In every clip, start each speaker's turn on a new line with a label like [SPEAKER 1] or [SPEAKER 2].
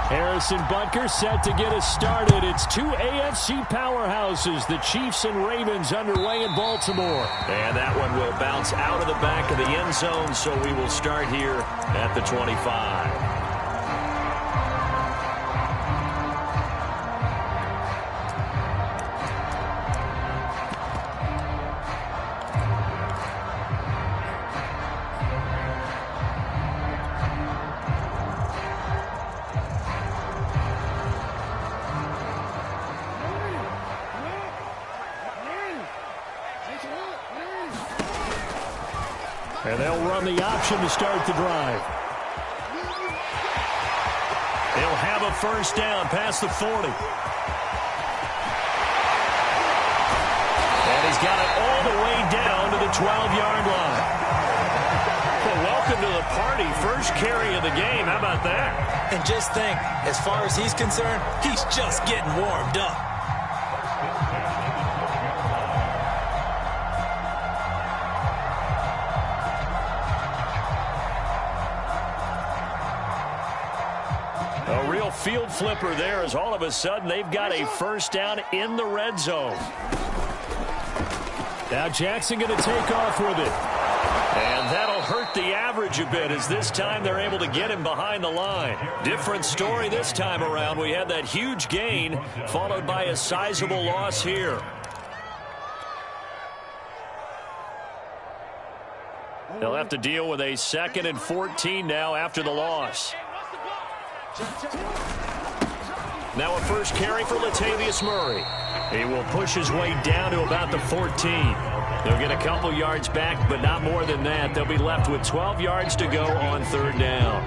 [SPEAKER 1] Harrison Butker set to get us started. It's two AFC powerhouses, the Chiefs and Ravens, underway in Baltimore.
[SPEAKER 2] And that one will bounce out of the back of the end zone, so we will start here at the 25.
[SPEAKER 1] And they'll run the option to start the drive. They'll have a first down past the 40. And he's got it all the way down to the 12-yard line.
[SPEAKER 2] Well, welcome to the party. First carry of the game. How about that?
[SPEAKER 3] And just think, as far as he's concerned, he's just getting warmed up.
[SPEAKER 2] A real field flipper there as all of a sudden they've got a first down in the red zone.
[SPEAKER 1] Now Jackson going to take off with it.
[SPEAKER 2] And that'll hurt the average a bit as this time they're able to get him behind the line. Different story this time around. We had that huge gain followed by a sizable loss here. They'll have to deal with a 2nd and 14 now after the loss. Now a first carry for Latavius Murray. He will push his way down to about the 14. They'll get a couple yards back, but not more than that. They'll be left with 12 yards to go on 3rd down.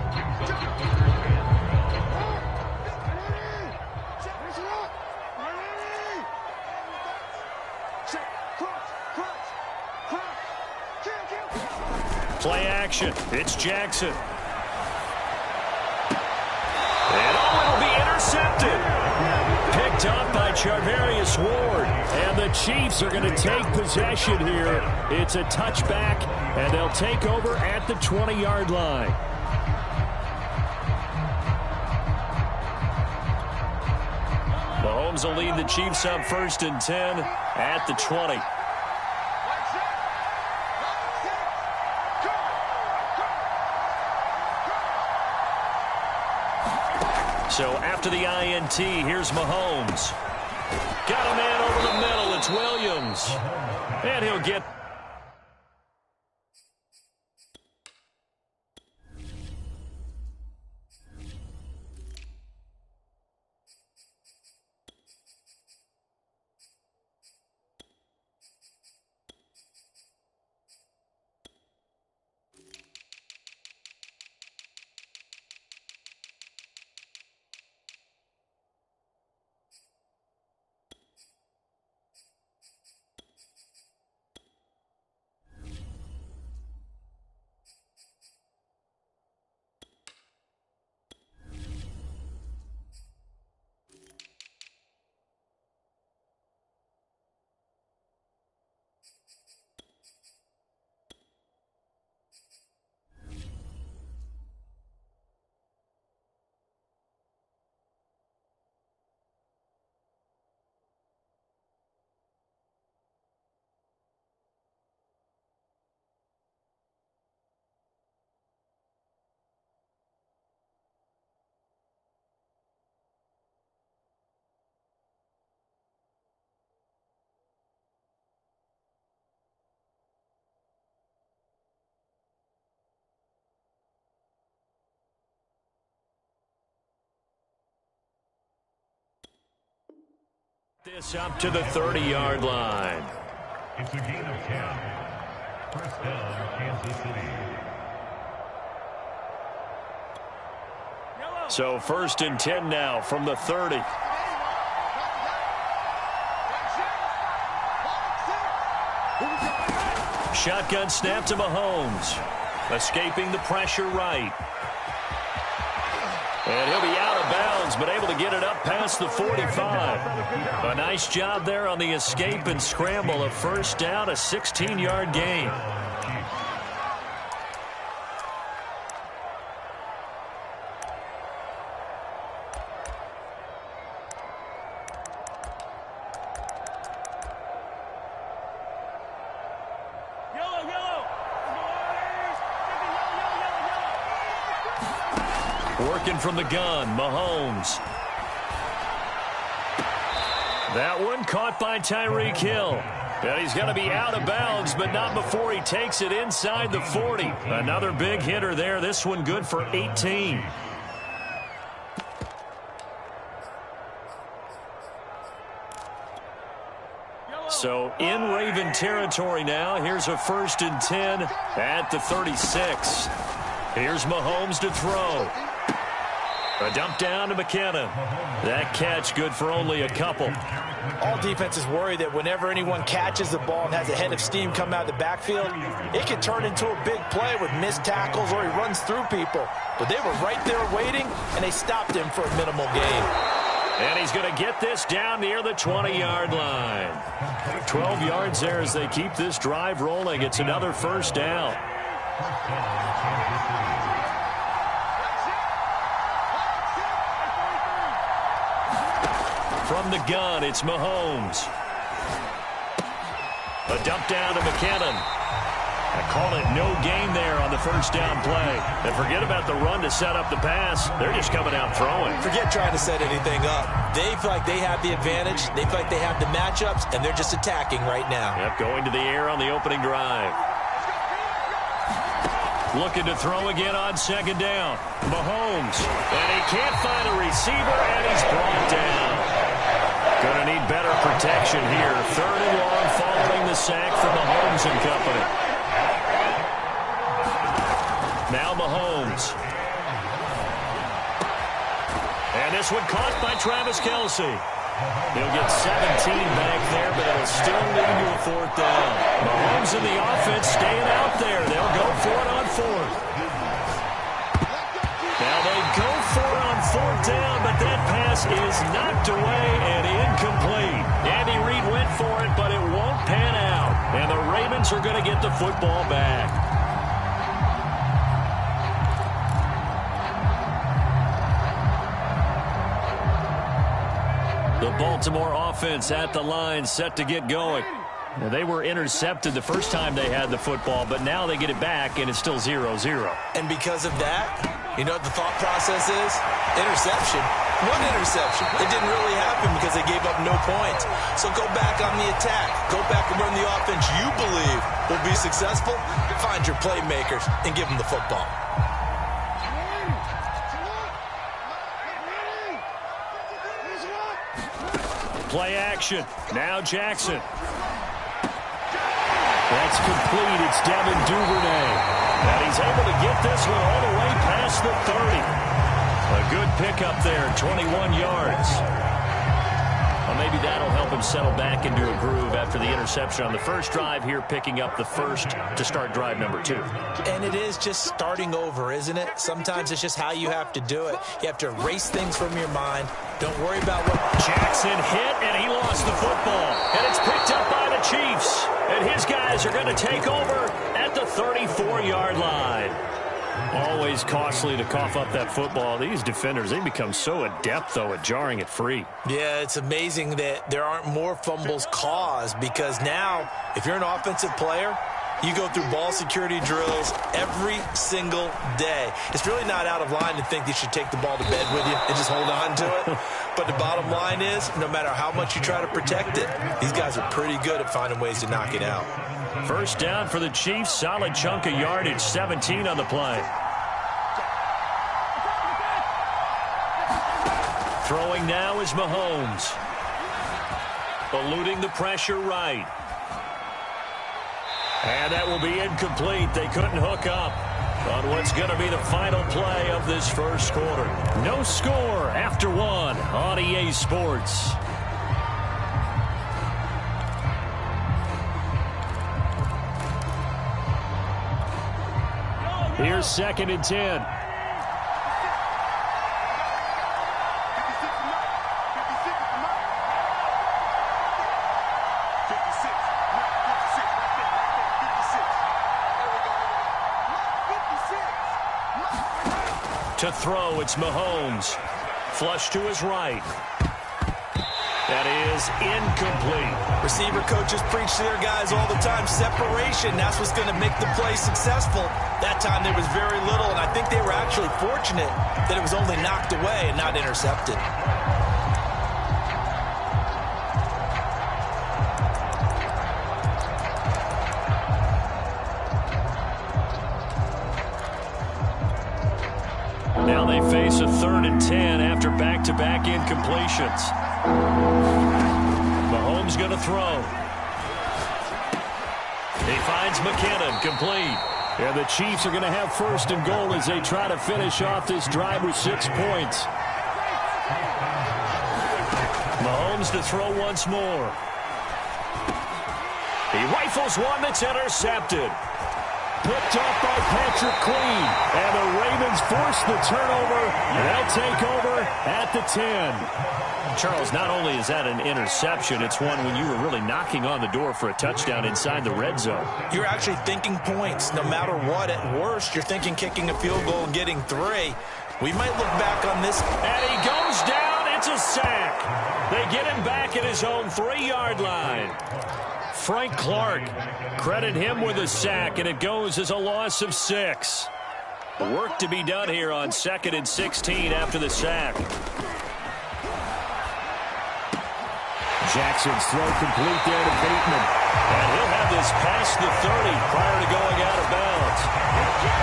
[SPEAKER 2] Play action. It's Jackson. Intercepted. Picked up by Charvarius Ward. And the Chiefs are going to take possession here. It's a touchback, and they'll take over at the 20-yard line. Mahomes will lead the Chiefs up 1st and 10 at the 20. So after the INT, here's Mahomes. Got a man over the middle. It's Williams. And he'll get... This up to the 30-yard line.
[SPEAKER 4] It's a gain of 10. First down, Kansas City.
[SPEAKER 2] So 1st and 10 now from the 30. Shotgun snap to Mahomes. Escaping the pressure right. And he'll be out of bounds, but able to get it up past the 45. A nice job there on the escape and scramble. A first down, a 16-yard gain. Working from the gun, Mahomes. That one caught by Tyreek Hill. And he's going to be out of bounds, but not before he takes it inside the 40. Another big hitter there. This one good for 18. So in Raven territory now. Here's a 1st and 10 at the 36. Here's Mahomes to throw. A dump down to McKinnon. That catch good for only a couple.
[SPEAKER 3] All defenses worry that whenever anyone catches the ball and has a head of steam come out of the backfield, it can turn into a big play with missed tackles or he runs through people. But they were right there waiting, and they stopped him for a minimal gain.
[SPEAKER 2] And he's going to get this down near the 20-yard line. 12 yards there as they keep this drive rolling. It's another 1st down. From the gun, it's Mahomes. A dump down to McKinnon. I call it no gain there on the 1st down play. And forget about the run to set up the pass. They're just coming out throwing.
[SPEAKER 3] Forget trying to set anything up. They feel like they have the advantage. They feel like they have the matchups, and they're just attacking right now.
[SPEAKER 2] Yep, going to the air on the opening drive. Looking to throw again on 2nd down. Mahomes. And he can't find a receiver, and he's brought down. Going to need better protection here. 3rd and long following the sack from Mahomes and company. Now Mahomes. And this one caught by Travis Kelce. He'll get 17 back there, but it'll still lead to a 4th down. Mahomes and the offense staying out there. They'll go for it on 4th. Now they go for it on 4th down, but that pass is knocked away and incomplete. Andy Reid went for it, but it won't pan out. And the Ravens are going to get the football back. The Baltimore offense at the line, set to get going. Now, they were intercepted the first time they had the football, but now they get it back, and it's still 0-0.
[SPEAKER 3] And because of that, you know what the thought process is? Interception. One interception. It didn't really happen because they gave up no points. So go back on the attack. Go back and run the offense you believe will be successful. Find your playmakers and give them the football.
[SPEAKER 2] Play action. Now Jackson. That's complete. It's Devin Duvernay. And he's able to get this one all the way past the 30. A good pickup there, 21 yards. Well, maybe that'll help him settle back into a groove after the interception on the first drive here, picking up the 1st to start drive number 2.
[SPEAKER 3] And it is just starting over, isn't it? Sometimes it's just how you have to do it. You have to erase things from your mind. Don't worry about what...
[SPEAKER 2] Jackson hit, and he lost the football. And it's picked up by the Chiefs. And his guys are going to take over at the 34-yard line. Always costly to cough up that football. These defenders, they become so adept, though, at jarring it free.
[SPEAKER 3] Yeah, it's amazing that there aren't more fumbles caused because now, if you're an offensive player, you go through ball security drills every single day. It's really not out of line to think you should take the ball to bed with you and just hold on to it. But the bottom line is, no matter how much you try to protect it, these guys are pretty good at finding ways to knock it out.
[SPEAKER 2] 1st down for the Chiefs. Solid chunk of yardage. 17 on the play. Throwing now is Mahomes. Eluding the pressure right. And that will be incomplete. They couldn't hook up on what's going to be the final play of this 1st quarter. No score after 1 on EA Sports. Here's 2nd and 10. To throw, it's Mahomes. Flush to his right. That is incomplete.
[SPEAKER 3] Receiver coaches preach to their guys all the time. Separation, that's what's going to make the play successful. That time there was very little, and I think they were actually fortunate that it was only knocked away and not intercepted.
[SPEAKER 2] Now they face a 3rd and 10 after back-to-back incompletions. Mahomes going to throw. He finds McKinnon, complete.
[SPEAKER 1] And the Chiefs are going to have 1st and goal as they try to finish off this drive with 6 points.
[SPEAKER 2] Mahomes to throw once more. He rifles one that's intercepted.
[SPEAKER 1] Picked off by Patrick Queen. And the Ravens force the turnover. They'll take over at the 10.
[SPEAKER 2] Charles, not only is that an interception, it's one when you were really knocking on the door for a touchdown inside the red zone.
[SPEAKER 3] You're actually thinking points. No matter what, at worst, you're thinking kicking a field goal and getting 3. We might look back on this.
[SPEAKER 2] And he goes down. It's a sack. They get him back at his own 3-yard line. Frank Clark, credit him with a sack, and it goes as a loss of 6. Work to be done here on 2nd and 16 after the sack.
[SPEAKER 1] Jackson's throw complete there to Bateman.
[SPEAKER 2] And he'll have this past the 30 prior to going out of bounds.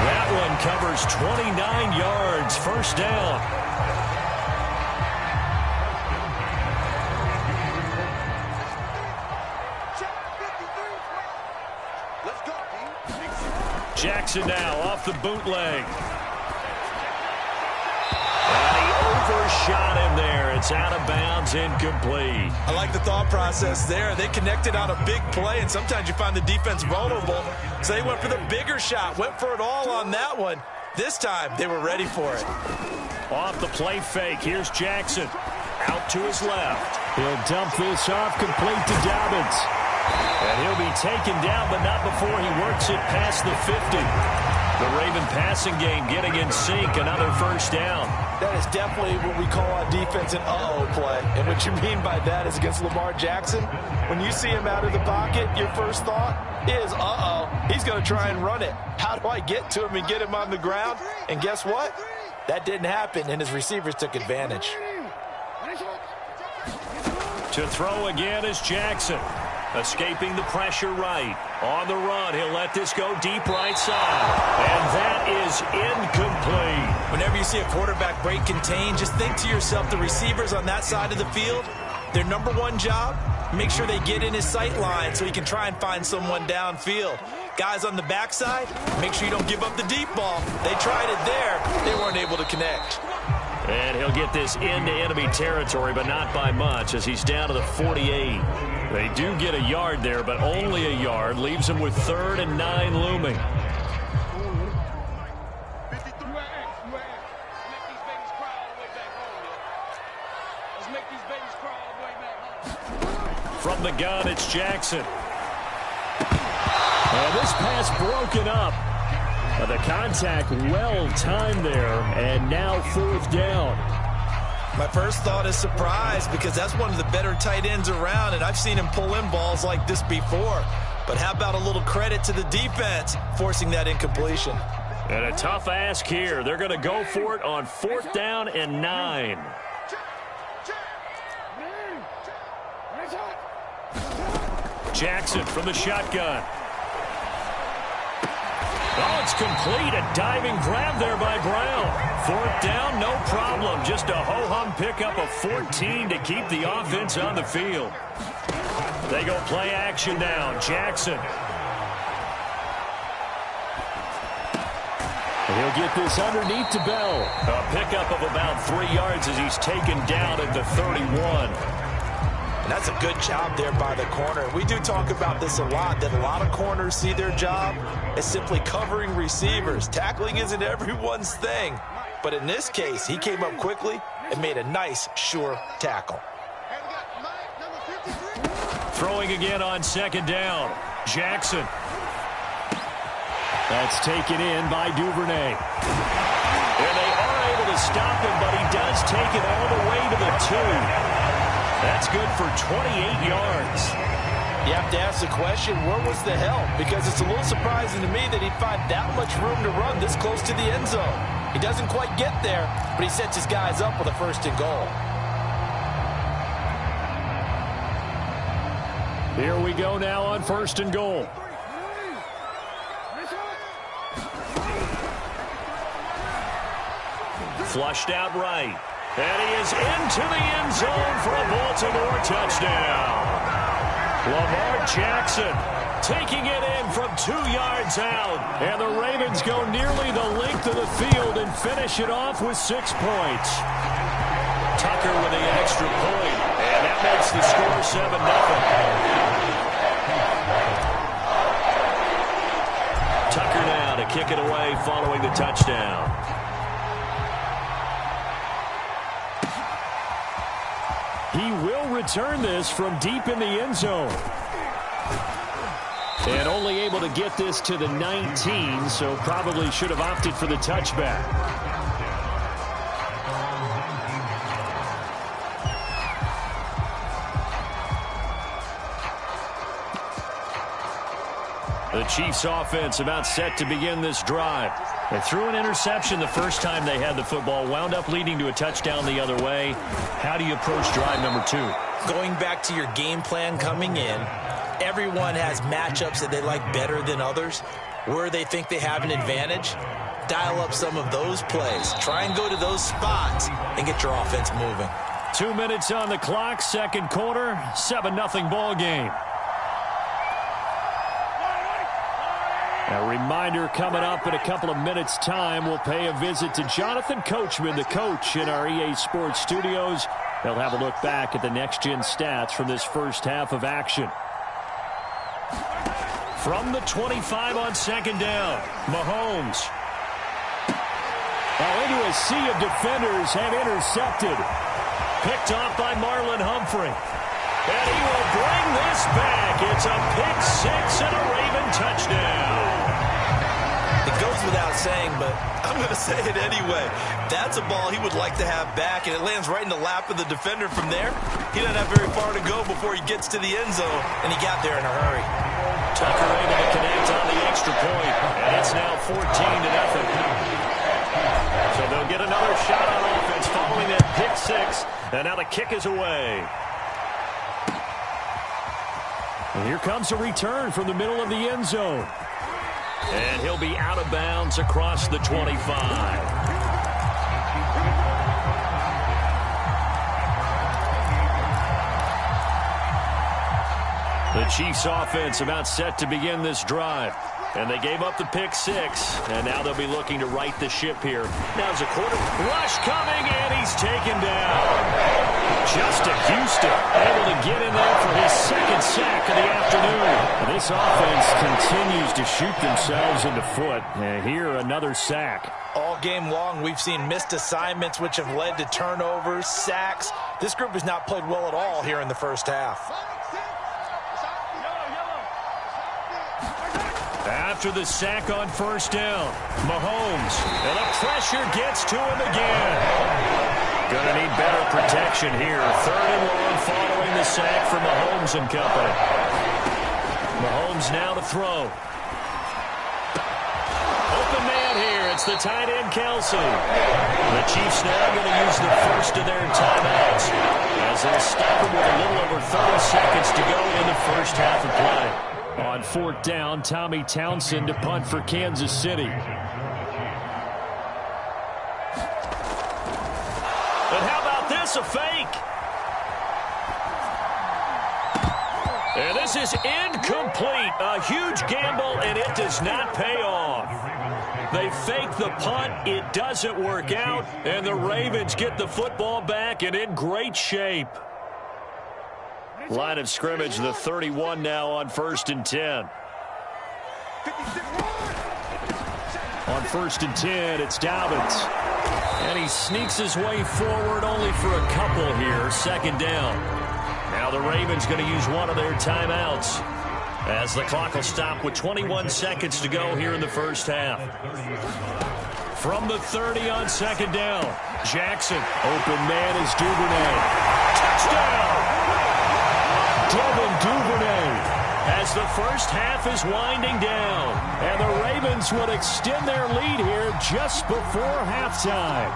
[SPEAKER 2] That one covers 29 yards, 1st down. Jackson now off the bootleg. And he overshot him there. It's out of bounds, incomplete.
[SPEAKER 3] I like the thought process there. They connected on a big play, and sometimes you find the defense vulnerable. So they went for the bigger shot, went for it all on that one. This time, they were ready for it.
[SPEAKER 2] Off the play fake, here's Jackson. Out to his left.
[SPEAKER 1] He'll dump this off complete to Dobbins.
[SPEAKER 2] And he'll be taken down, but not before he works it past the 50. The Raven passing game getting in sync, another 1st down.
[SPEAKER 3] That is definitely what we call on defense an uh-oh play. And what you mean by that is against Lamar Jackson, when you see him out of the pocket, your first thought is, uh-oh, he's going to try and run it. How do I get to him and get him on the ground? And guess what? That didn't happen, and his receivers took advantage.
[SPEAKER 2] To throw again is Jackson. Escaping the pressure right. On the run, he'll let this go deep right side. And that is incomplete.
[SPEAKER 3] Whenever you see a quarterback break contain, just think to yourself, the receivers on that side of the field, their number one job, make sure they get in his sight line so he can try and find someone downfield. Guys on the backside, make sure you don't give up the deep ball. They tried it there. They weren't able to connect.
[SPEAKER 2] And he'll get this into enemy territory, but not by much, as he's down to the 48. They do get a yard there, but only a yard. Leaves him with 3rd and 9 looming. From the gun, it's Jackson.
[SPEAKER 1] And this pass broken up. The contact well timed there, and now 4th down.
[SPEAKER 3] My first thought is surprise, because that's one of the better tight ends around, and I've seen him pull in balls like this before. But how about a little credit to the defense forcing that incompletion?
[SPEAKER 2] And a tough ask here. They're going to go for it on 4th down and 9. Jackson from the shotgun. Oh, it's complete. A diving grab there by Brown. 4th down, no problem. Just a ho-hum pickup of 14 to keep the offense on the field. They go play action now. Jackson.
[SPEAKER 1] He'll get this underneath to Bell.
[SPEAKER 2] A pickup of about 3 yards as he's taken down at the 31.
[SPEAKER 3] And that's a good job there by the corner. We do talk about this a lot, that a lot of corners see their job as simply covering receivers. Tackling isn't everyone's thing. But in this case, he came up quickly and made a nice, sure tackle.
[SPEAKER 2] Throwing again on 2nd down. Jackson.
[SPEAKER 1] That's taken in by Duvernay.
[SPEAKER 2] And they are able to stop him, but he does take it all the way to the 2. That's good for 28 yards.
[SPEAKER 3] You have to ask the question, where was the help? Because it's a little surprising to me that he'd find that much room to run this close to the end zone. He doesn't quite get there, but he sets his guys up with a 1st and goal.
[SPEAKER 1] Here we go now on 1st and goal.
[SPEAKER 2] Flushed out right. And he is into the end zone for a Baltimore touchdown. Lamar Jackson taking it in from 2 yards out. And the Ravens go nearly the length of the field and finish it off with 6 points. Tucker with the extra point. And that makes the score 7-0. Tucker now to kick it away following the touchdown.
[SPEAKER 1] He will return this from deep in the end zone. And only able to get this to the 19, so probably should have opted for the touchback. The Chiefs offense about set to begin this drive. They threw an interception the first time they had the football, wound up leading to a touchdown the other way. How do you approach drive number 2?
[SPEAKER 3] Going back to your game plan coming in, everyone has matchups that they like better than others. Where they think they have an advantage, dial up some of those plays. Try and go to those spots and get your offense moving.
[SPEAKER 1] 2 minutes on the clock, 2nd quarter, 7-0 ball game. A reminder coming up in a couple of minutes' time. We'll pay a visit to Jonathan Coachman, the coach in our EA Sports studios. They'll have a look back at the next-gen stats from this first half of action. From the 25 on 2nd down, Mahomes. Into a sea of defenders and intercepted. Picked off by Marlon Humphrey. And he will bring this back. It's a pick 6 and a Raven touchdown.
[SPEAKER 3] It goes without saying, but I'm going to say it anyway. That's a ball he would like to have back, and it lands right in the lap of the defender from there. He doesn't have very far to go before he gets to the end zone, and he got there in a hurry.
[SPEAKER 2] Tucker able to connect on the extra point, and it's now 14-0. So they'll get another shot on offense following that pick 6, and now the kick is away.
[SPEAKER 1] And here comes a return from the middle of the end zone.
[SPEAKER 2] And he'll be out of bounds across the 25. The Chiefs offense about set to begin this drive. And they gave up the pick 6, and now they'll be looking to right the ship here. Now there's a quarter rush coming, and he's taken down. Justin Houston able to get in there for his 2nd sack of the afternoon. And this offense continues to shoot themselves in the foot. And here, another sack.
[SPEAKER 3] All game long, we've seen missed assignments, which have led to turnovers, sacks. This group has not played well at all here in the first half.
[SPEAKER 2] After the sack on 1st down, Mahomes, and the pressure gets to him again. Going to need better protection here. 3rd and long following the sack from Mahomes and company. Mahomes now to throw. Open man here. It's the tight end, Kelsey. The Chiefs now going to use the first of their timeouts as they'll stop him with a little over 30 seconds to go in the first half of play.
[SPEAKER 1] On 4th down, Tommy Townsend to punt for Kansas City.
[SPEAKER 2] And how about this, a fake? And this is incomplete. A huge gamble, and it does not pay off. They fake the punt. It doesn't work out, and the Ravens get the football back and in great shape.
[SPEAKER 1] Line of scrimmage, the 31 now on 1st and 10. On 1st and 10, it's Dobbins. And he sneaks his way forward only for a couple here. 2nd down. Now the Ravens going to use one of their timeouts as the clock will stop with 21 seconds to go here in the first half.
[SPEAKER 2] from the 30 on second down. Jackson.
[SPEAKER 1] Open man is Duvernay.
[SPEAKER 2] Touchdown!
[SPEAKER 1] Devin Duvernay.
[SPEAKER 2] As the first half is winding down.
[SPEAKER 1] And the Ravens would extend their lead here just before halftime.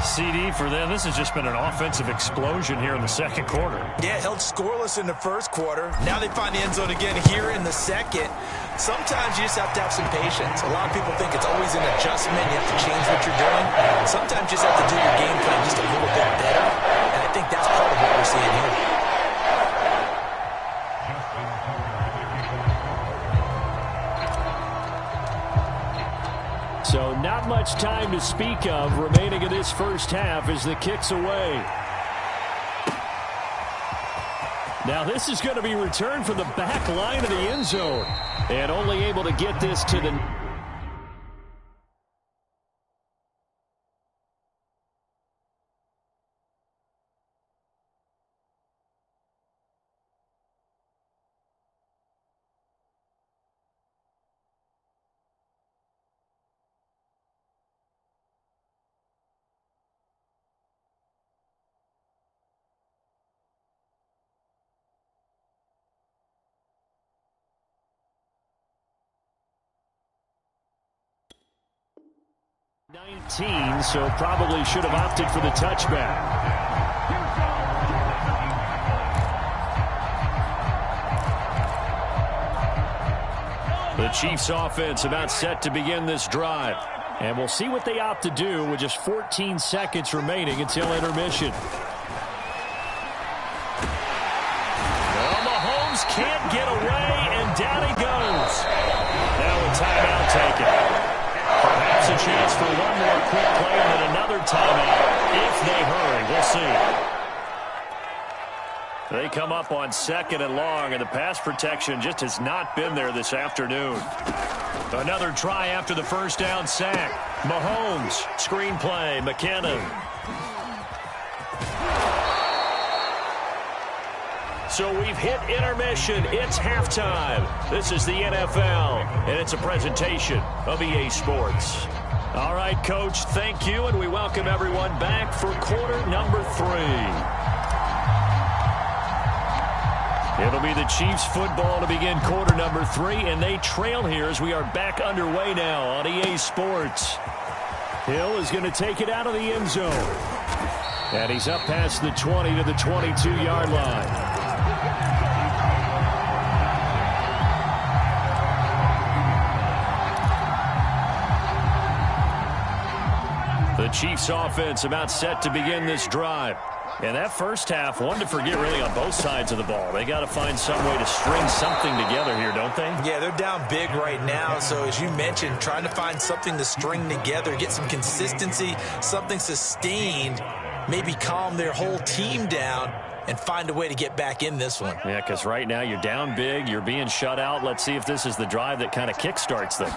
[SPEAKER 2] CD for them. This has just been an offensive explosion here in the second quarter.
[SPEAKER 3] Yeah, held scoreless in the first quarter. Now they find the end zone again here in the second. Sometimes you just have to have some patience. A lot of people think it's always an adjustment. You have to change what you're doing. Sometimes you just have to do your game plan just a little bit better. And I think that's part of what we're seeing here.
[SPEAKER 1] So not much time to speak of remaining in this first half as the kick's away. Now this is going to be returned from the back line of the end zone. And only able to get this to the... So probably should have opted for the touchback.
[SPEAKER 2] The Chiefs offense about set to begin this drive.
[SPEAKER 1] And we'll see what they opt to do with just 14 seconds remaining until intermission.
[SPEAKER 2] Well, Mahomes can't get away, and down he goes. Now a timeout taken. Perhaps a chance for one more quick play and then another timeout if they hurry. We'll see. They come up on second and long, and the pass protection just has not been there this afternoon. Another try after the first down sack. Mahomes, screen play, McKinnon. So we've hit intermission. It's halftime. This is the NFL, and it's a presentation of EA Sports. All right, Coach, thank you, and we welcome everyone back for quarter number 3. It'll be the Chiefs football to begin quarter number 3, and they trail here as we are back underway now on EA Sports.
[SPEAKER 1] Hill is going to take it out of the end zone. And he's up past the 20 to the 22-yard line.
[SPEAKER 2] The Chiefs offense about set to begin this drive. And that first half, one to forget really on both sides of the ball. They got to find some way to string something together here, don't they?
[SPEAKER 3] Yeah, they're down big right now. So as you mentioned, trying to find something to string together, get some consistency, something sustained, maybe calm their whole team down and find a way to get back in this one.
[SPEAKER 2] Yeah, because right now you're down big, you're being shut out. Let's see if this is the drive that kind of kickstarts them.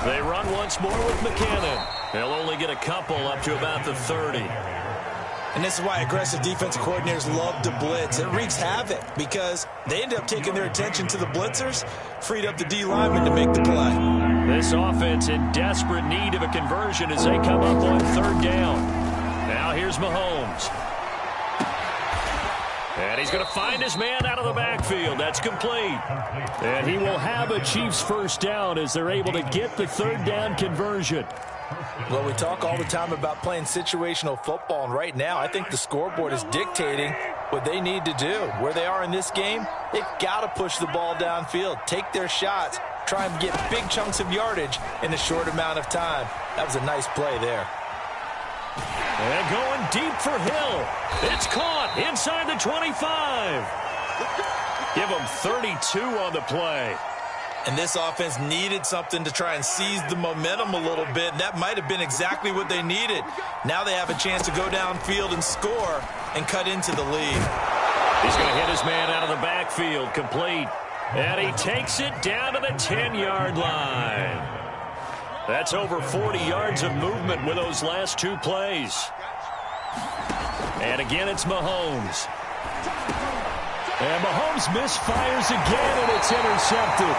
[SPEAKER 2] They run once more with McKinnon. They'll only get a couple up to about the 30.
[SPEAKER 3] And this is why aggressive defensive coordinators love to blitz. It wreaks havoc because they end up taking their attention to the blitzers, freed up the D linemen to make the play.
[SPEAKER 2] This offense in desperate need of a conversion as they come up on third down. Now here's Mahomes. And he's going to find his man out of the backfield. That's complete.
[SPEAKER 1] And he will have a Chiefs first down as they're able to get the third down conversion.
[SPEAKER 3] Well, we talk all the time about playing situational football, and right now I think the scoreboard is dictating what they need to do. Where they are in this game, they've got to push the ball downfield, take their shots, try and get big chunks of yardage in a short amount of time. That was a nice play there.
[SPEAKER 2] And going deep for Hill. It's caught inside the 25. Give them 32 on the play.
[SPEAKER 3] And this offense needed something to try and seize the momentum a little bit, and that might have been exactly what they needed. Now they have a chance to go downfield and score and cut into the lead.
[SPEAKER 2] He's going to hit his man out of the backfield, complete. And he takes it down to the 10-yard line. That's over 40 yards of movement with those last two plays. And again, it's Mahomes.
[SPEAKER 1] And Mahomes misfires again, and it's intercepted.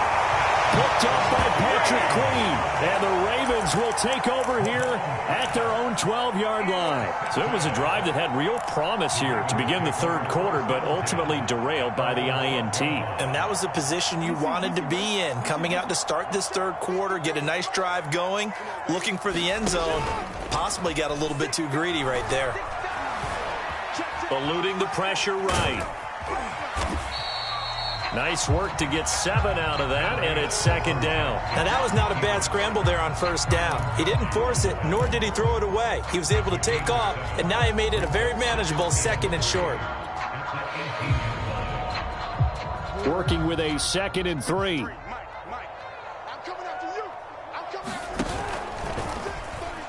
[SPEAKER 1] Picked up by Patrick Queen. And the Ravens will take over here at their own 12-yard line. So it was a drive that had real promise here to begin the third quarter, but ultimately derailed by the INT.
[SPEAKER 3] And that was the position you wanted to be in, coming out to start this third quarter, get a nice drive going, looking for the end zone. Possibly got a little bit too greedy right there.
[SPEAKER 2] Eluding the pressure right. Nice work to get 7 out of that, and it's second down.
[SPEAKER 3] Now, that was not a bad scramble there on first down. He didn't force it, nor did he throw it away. He was able to take off, and now he made it a very manageable second and short.
[SPEAKER 1] Working with a 2nd and 3.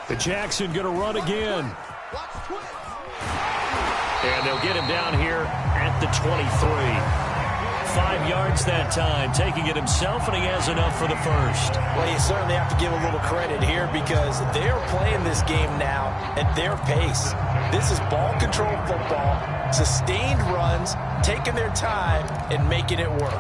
[SPEAKER 1] The Jackson going to run again.
[SPEAKER 2] And they'll get him down here at the 23. 5 yards that time, taking it himself, and he has enough for the first.
[SPEAKER 3] Well, you certainly have to give a little credit here because they're playing this game now at their pace. This is ball control football, sustained runs, taking their time, and making it work.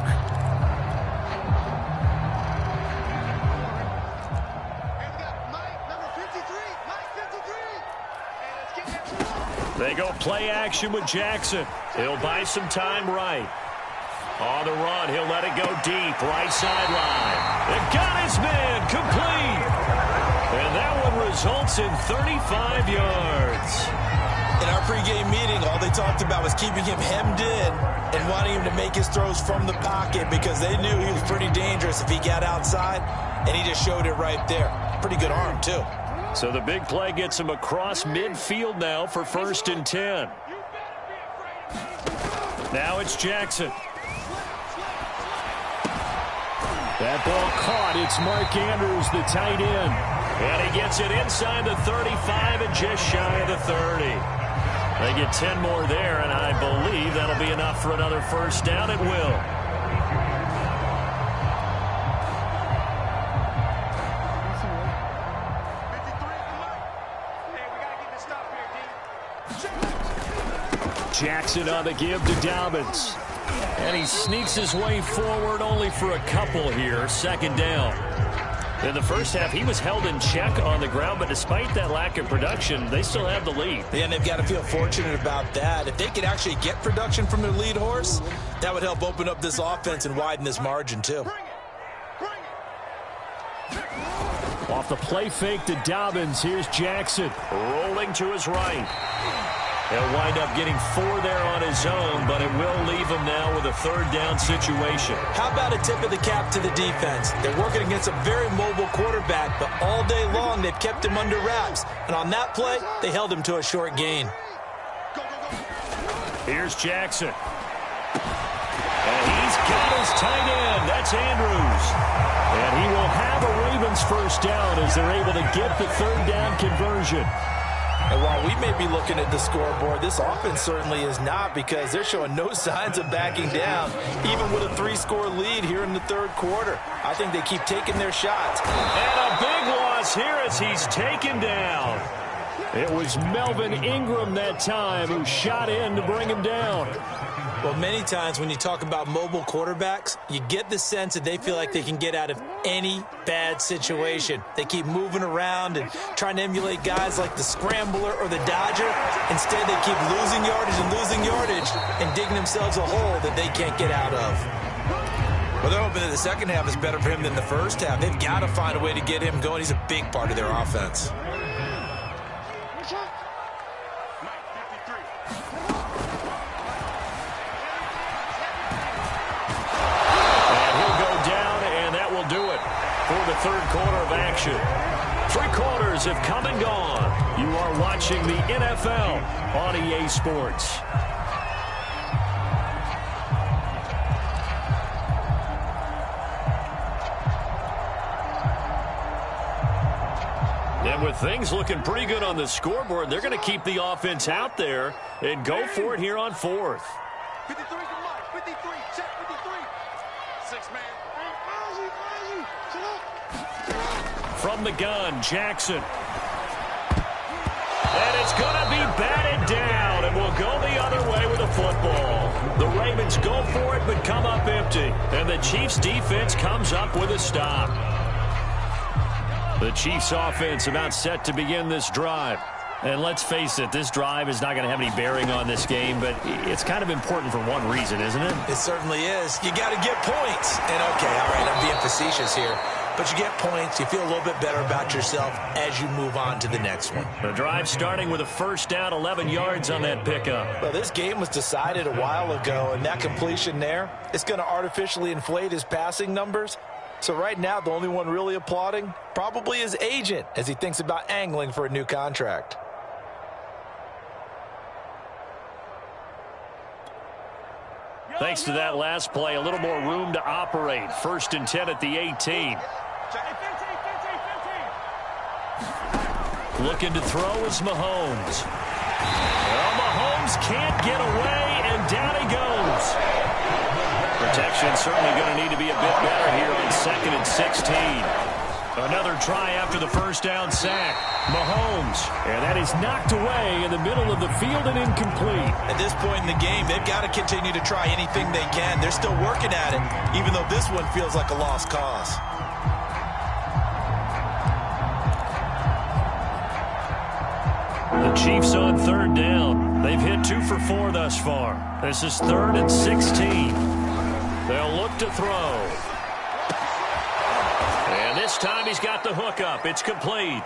[SPEAKER 2] They go play action with Jackson. He'll buy some time right. On the run, he'll let it go deep, right sideline. They've got his man, complete. And that one results in 35 yards.
[SPEAKER 3] In our pregame meeting, all they talked about was keeping him hemmed in and wanting him to make his throws from the pocket because they knew he was pretty dangerous if he got outside, and he just showed it right there. Pretty good arm, too.
[SPEAKER 2] So the big play gets him across midfield now for 1st and 10. Now it's Jackson.
[SPEAKER 1] That ball caught. It's Mark Andrews, the tight end.
[SPEAKER 2] And he gets it inside the 35 and just shy of the 30. They get 10 more there, and I believe that'll be enough for another first down. It will.
[SPEAKER 1] Jackson on the give to Dobbins.
[SPEAKER 2] And he sneaks his way forward only for a couple here. 2nd down. In the first half, he was held in check on the ground, but despite that lack of production, they still have the lead.
[SPEAKER 3] Yeah, and they've got to feel fortunate about that. If they could actually get production from their lead horse, that would help open up this offense and widen this margin, too.
[SPEAKER 1] Off the play fake to Dobbins. Here's Jackson.
[SPEAKER 2] Rolling to his right. He'll wind up getting 4 there on his own, but it will leave him now with a 3rd down situation.
[SPEAKER 3] How about a tip of the cap to the defense? They're working against a very mobile quarterback, but all day long they've kept him under wraps. And on that play, they held him to a short gain.
[SPEAKER 2] Here's Jackson. And he's got his tight end. That's Andrews.
[SPEAKER 1] And he will have a Ravens first down as they're able to get the 3rd down conversion.
[SPEAKER 3] And while we may be looking at the scoreboard, this offense certainly is not because they're showing no signs of backing down, even with a 3-score lead here in the third quarter. I think they keep taking their shots.
[SPEAKER 2] And a big loss here as he's taken down.
[SPEAKER 1] It was Melvin Ingram that time who shot in to bring him down.
[SPEAKER 3] Well, many times when you talk about mobile quarterbacks, you get the sense that they feel like they can get out of any bad situation. They keep moving around and trying to emulate guys like the Scrambler or the Dodger. Instead, they keep losing yardage and digging themselves a hole that they can't get out of. Well, they're hoping that the second half is better for him than the first half. They've got to find a way to get him going. He's a big part of their offense.
[SPEAKER 2] For the third quarter of action. 3 quarters have come and gone. You are watching the NFL on EA Sports. And with things looking pretty good on the scoreboard, they're going to keep the offense out there and go for it here on 4th.
[SPEAKER 5] 53 from Mike. 53. Check 53. 6-man.
[SPEAKER 2] From the gun, Jackson. And it's going to be batted down, and we'll go the other way with the football. The Ravens Ravens go for it but come up empty. And the Chiefs defense comes up with a stop. The Chiefs offense about set to begin this drive. And let's face it, this drive is not going to have any bearing on this game, but it's kind of important for one reason, isn't it?
[SPEAKER 3] It certainly is. You got to get points. And okay, all right, I'm being facetious here. But you get points, you feel a little bit better about yourself as you move on to the next one.
[SPEAKER 2] The drive starting with a first down, 11 yards on that pickup.
[SPEAKER 3] Well, this game was decided a while ago, and that completion there, it's going to artificially inflate his passing numbers. So right now, the only one really applauding probably his agent as he thinks about angling for a new contract.
[SPEAKER 2] Thanks to that last play, a little more room to operate. 1st and 10 at the 18. Looking to throw is Mahomes. Well, Mahomes can't get away, and down he goes. Protection certainly going to need to be a bit better here on 2nd and 16. Another try after the first down sack. Mahomes. And that is knocked away in the middle of the field and incomplete.
[SPEAKER 3] At this point in the game, they've got to continue to try anything they can. They're still working at it, even though this one feels like a lost cause.
[SPEAKER 2] The Chiefs on 3rd down. They've hit 2 for 4 thus far. This is 3rd and 16. They'll look to throw. And this time he's got the hook up. It's complete.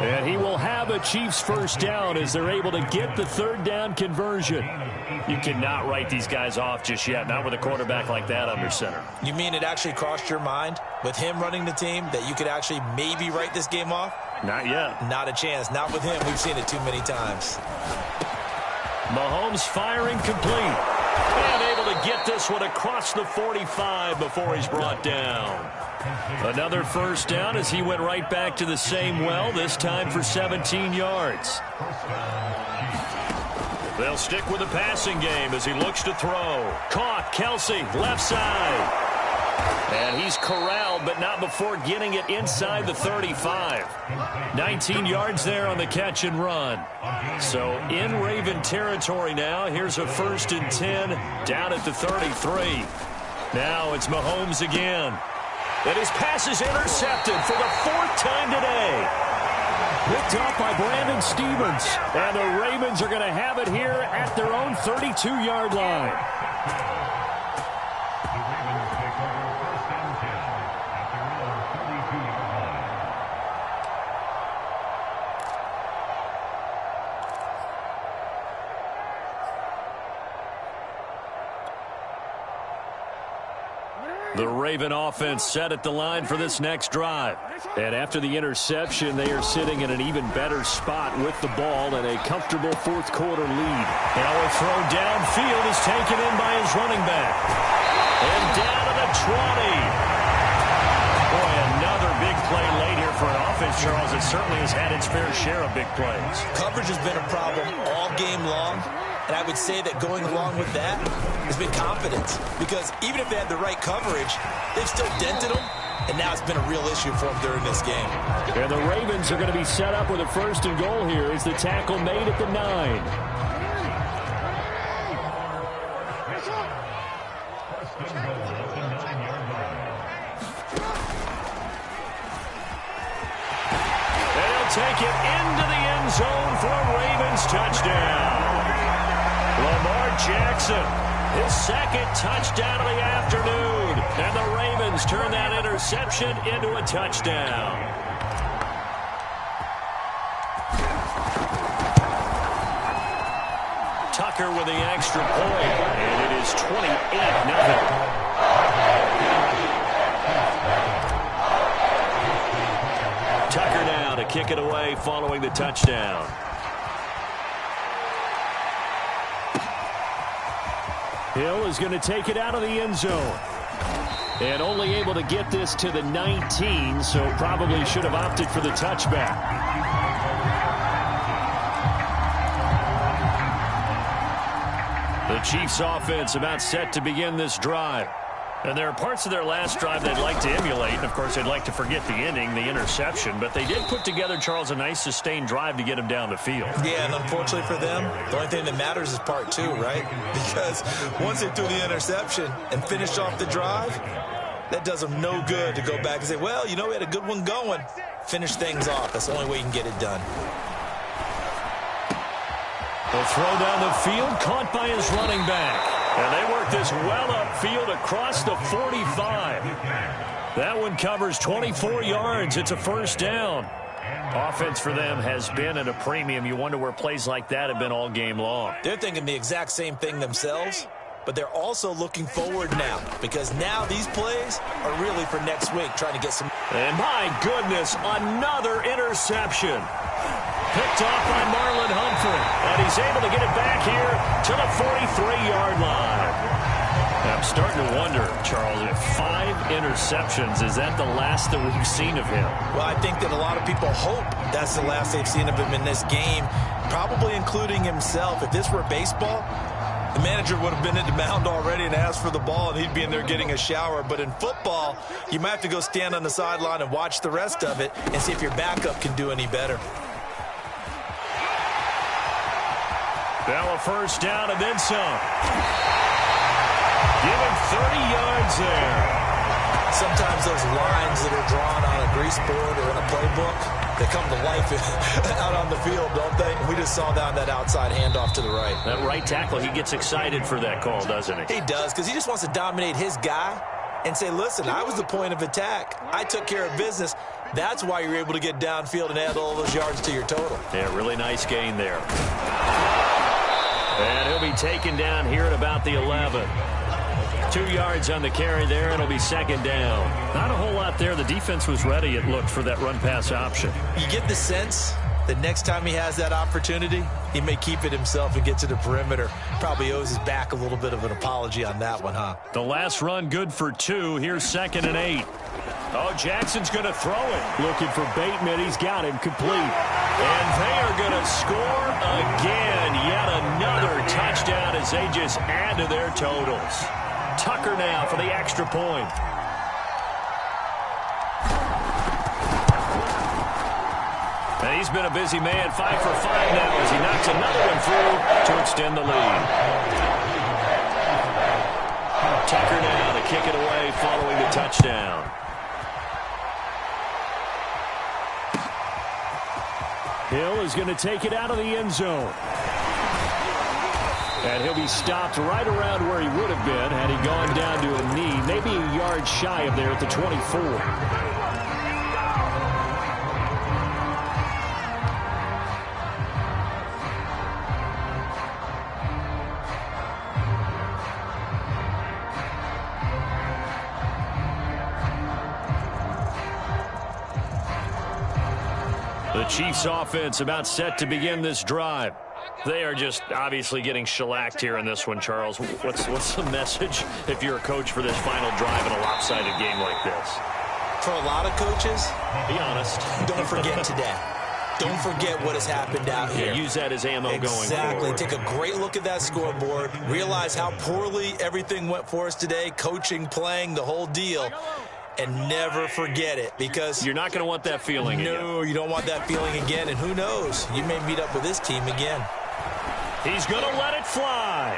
[SPEAKER 1] And he will have a Chiefs first down as they're able to get the 3rd down conversion.
[SPEAKER 2] You cannot write these guys off just yet, not with a quarterback like that under center.
[SPEAKER 3] You mean it actually crossed your mind with him running the team that you could actually maybe write this game off?
[SPEAKER 2] Not yet.
[SPEAKER 3] Not a chance. Not with him. We've seen it too many times.
[SPEAKER 2] Mahomes firing complete. And able to get this one across the 45 before he's brought down. Another first down as he went right back to the same well, this time for 17 yards. They'll stick with the passing game as he looks to throw. Caught, Kelsey, left side. And he's corralled, but not before getting it inside the 35. 19 yards there on the catch and run. So in Raven territory now. Here's a 1st and 10 down at the 33. Now it's Mahomes again. And his pass is intercepted for the 4th time today.
[SPEAKER 1] Picked off by Brandon Stevens. And the Ravens are going to have it here at their own 32-yard line.
[SPEAKER 2] The Raven offense set at the line for this next drive.
[SPEAKER 1] And after the interception, they are sitting in an even better spot with the ball and a comfortable 4th quarter lead.
[SPEAKER 2] Now a throw downfield is taken in by his running back. And down to the 20. Boy, another big play late here for an offense, Charles. It certainly has had its fair share of big plays.
[SPEAKER 3] Coverage has been a problem all game long. And I would say that going along with that has been confidence. Because even if they had the right coverage, they've still dented them. And now it's been a real issue for them during this game.
[SPEAKER 1] And the Ravens are going to be set up with a 1st and goal here as the tackle made at the 9.
[SPEAKER 2] They'll take it into the end zone for a Ravens touchdown. Lamar Jackson, his 2nd touchdown of the afternoon. And the Ravens turn that interception into a touchdown. Tucker with the extra point. And it is 28-0. Tucker now to kick it away following the touchdown.
[SPEAKER 1] Hill is going to take it out of the end zone. And only able to get this to the 19, so probably should have opted for the touchback.
[SPEAKER 2] The Chiefs offense about set to begin this drive. And there are parts of their last drive they'd like to emulate, and, of course, they'd like to forget the inning, the interception. But they did put together, Charles, a nice sustained drive to get him down the field.
[SPEAKER 3] Yeah, and unfortunately for them, the only thing that matters is part two, right? Because once they threw the interception and finished off the drive, that does them no good to go back and say, well, you know, we had a good one going. Finish things off. That's the only way you can get it done.
[SPEAKER 2] The throw down the field, caught by his running back. And they work this well upfield across the 45. That one covers 24 yards. It's a first down. Offense for them has been at a premium. You wonder where plays like that have been all game long.
[SPEAKER 3] They're thinking the exact same thing themselves, but they're also looking forward now, because now these plays are really for next week, trying to get some.
[SPEAKER 2] And my goodness, another interception. Picked off by Marlon Humphrey. And he's able to get it back here to the 43-yard line. I'm starting to wonder, Charles, if 5 interceptions, is that the last that we've seen of him?
[SPEAKER 3] Well, I think that a lot of people hope that's the last they've seen of him in this game, probably including himself. If this were baseball, the manager would have been at the mound already and asked for the ball, and he'd be in there getting a shower. But in football, you might have to go stand on the sideline and watch the rest of it and see if your backup can do any better.
[SPEAKER 2] Now a first down and then some. Give him 30 yards there.
[SPEAKER 3] Sometimes those lines that are drawn on a grease board or in a playbook, they come to life out on the field, don't they? And we just saw that on that outside handoff to the right.
[SPEAKER 2] That right tackle, he gets excited for that call, doesn't he?
[SPEAKER 3] He does, because he just wants to dominate his guy and say, listen, I was the point of attack. I took care of business. That's why you're able to get downfield and add all those yards to your total.
[SPEAKER 2] Yeah, really nice gain there. And he'll be taken down here at about the 11. 2 yards on the carry there, and it'll be second down. Not a whole lot there. The defense was ready, it looked, for that run-pass option.
[SPEAKER 3] You get the sense that next time he has that opportunity, he may keep it himself and get to the perimeter. Probably owes his back a little bit of an apology on that one, huh?
[SPEAKER 2] The last run good for 2. Here's 2nd and 8. Oh, Jackson's going to throw it.
[SPEAKER 1] Looking for Bateman. He's got him complete.
[SPEAKER 2] And they are going to score again. Yet another touchdown as they just add to their totals. Tucker now for the extra point. And he's been a busy man, 5 for 5 now as he knocks another one through to extend the lead. Tucker now to kick it away following the touchdown.
[SPEAKER 1] Hill is going to take it out of the end zone. And he'll be stopped right around where he would have been had he gone down to a knee, maybe a yard shy of there at the 24.
[SPEAKER 2] The Chiefs offense about set to begin this drive. They are just obviously getting shellacked here in this one, Charles. What's the message if you're a coach for this final drive in a lopsided game like this?
[SPEAKER 3] For a lot of coaches,
[SPEAKER 2] be honest.
[SPEAKER 3] Don't forget today. Don't forget what has happened out here.
[SPEAKER 2] Yeah, use that as ammo going forward.
[SPEAKER 3] Exactly. Take a great look at that scoreboard. Realize how poorly everything went for us today. Coaching, playing, the whole deal. And never forget it, because
[SPEAKER 2] you're not going to want that feeling again.
[SPEAKER 3] No, you don't want that feeling again. And who knows? You may meet up with this team again.
[SPEAKER 2] He's going to let it fly.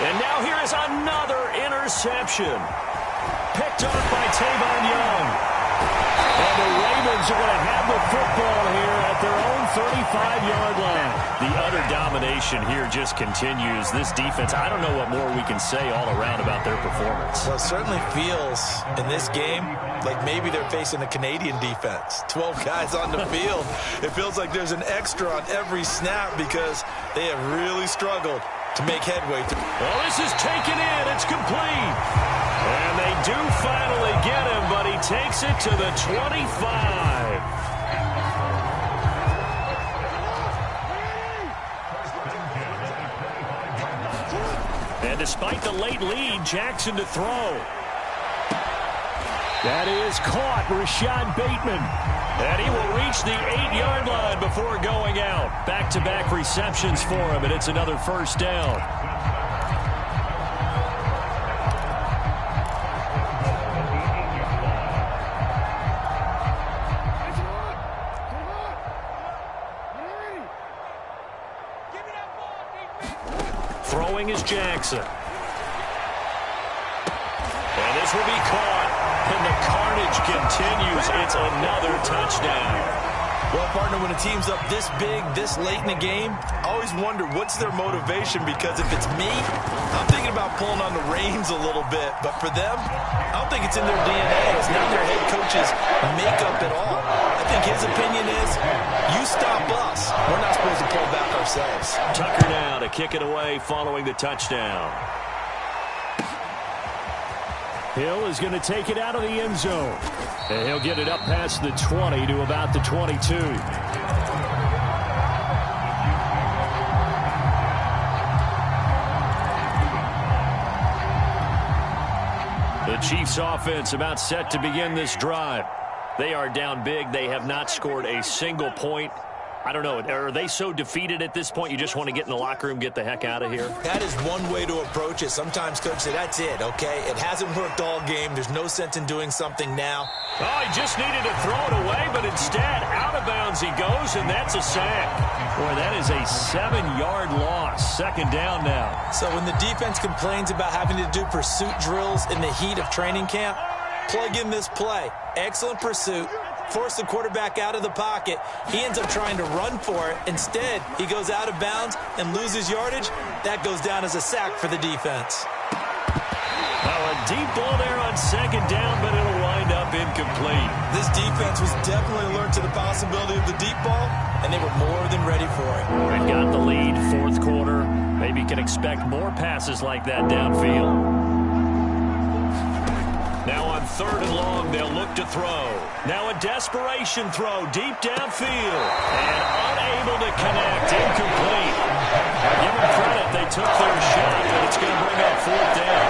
[SPEAKER 2] And now here is another interception. Picked off by Tavon Young. And the Ravens are going to have the football here at their own 35-yard line. The utter domination here just continues. This defense, I don't know what more we can say all around about their performance.
[SPEAKER 3] Well, it certainly feels in this game like maybe they're facing a Canadian defense. 12 guys on the field. It feels like there's an extra on every snap because they have really struggled to make headway.
[SPEAKER 2] Well, this is taken in. It's complete. And they do finally get him, but he takes it to the 25. And despite the late lead, Jackson to throw.
[SPEAKER 1] That is caught, Rashad Bateman.
[SPEAKER 2] And he will reach the 8-yard line before going out. Back-to-back receptions for him, and it's another first down. Throwing is Jackson. And this will be caught. And the carnage continues. It's another touchdown.
[SPEAKER 3] Well, partner, when a team's up this big, this late in the game, I always wonder what's their motivation, because if it's me, I'm thinking about pulling on the reins a little bit. But for them, I don't think it's in their DNA. It's not their head coach's makeup at all. I think his opinion is, you stop us. We're not supposed to pull back ourselves.
[SPEAKER 2] Tucker now to kick it away following the touchdown.
[SPEAKER 1] Hill is going to take it out of the end zone. And he'll get it up past the 20 to about the 22. The Chiefs offense about set to begin this drive. They are down big. They have not scored a single point. I don't know. Are they so defeated at this point you just want to get in the locker room, get the heck out of here?
[SPEAKER 3] That is one way to approach it. Sometimes coach say, that's it, okay? It hasn't worked all game. There's no sense in doing something now.
[SPEAKER 2] Oh, he just needed to throw it away, but instead, out of bounds he goes, and that's a sack. Boy, that is a 7-yard loss. Second down now.
[SPEAKER 3] So when the defense complains about having to do pursuit drills in the heat of training camp, plug in this play. Excellent pursuit. Force the quarterback out of the pocket. He ends up trying to run for it. Instead, he goes out of bounds and loses yardage. That goes down as a sack for the defense.
[SPEAKER 2] Well, a deep ball there on second down, but it'll wind up incomplete.
[SPEAKER 3] This defense was definitely alert to the possibility of the deep ball, and they were more than ready for it.
[SPEAKER 2] They've got the lead, fourth quarter. Maybe can expect more passes like that downfield. Now on third and long, they'll look to throw. Now a desperation throw deep downfield. And unable to connect. Incomplete. Now give them credit. They took their shot, but it's going to bring up fourth down.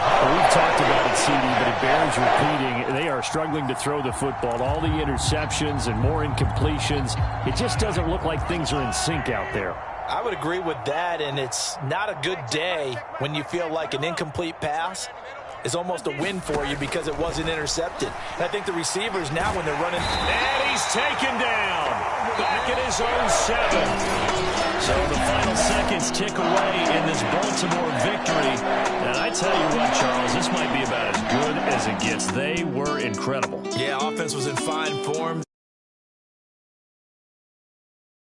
[SPEAKER 1] Well, we've talked about it, CD, but it bears repeating. They are struggling to throw the football. All the interceptions and more incompletions. It just doesn't look like things are in sync out there.
[SPEAKER 3] I would agree with that, and it's not a good day when you feel like an incomplete pass is almost a win for you because it wasn't intercepted. And I think the receivers now, when they're running...
[SPEAKER 2] And he's taken down. Back at his own 7. So the final seconds tick away in this Baltimore victory. And I tell you what, Charles, this might be about as good as it gets. They were incredible.
[SPEAKER 3] Yeah, offense was in fine form.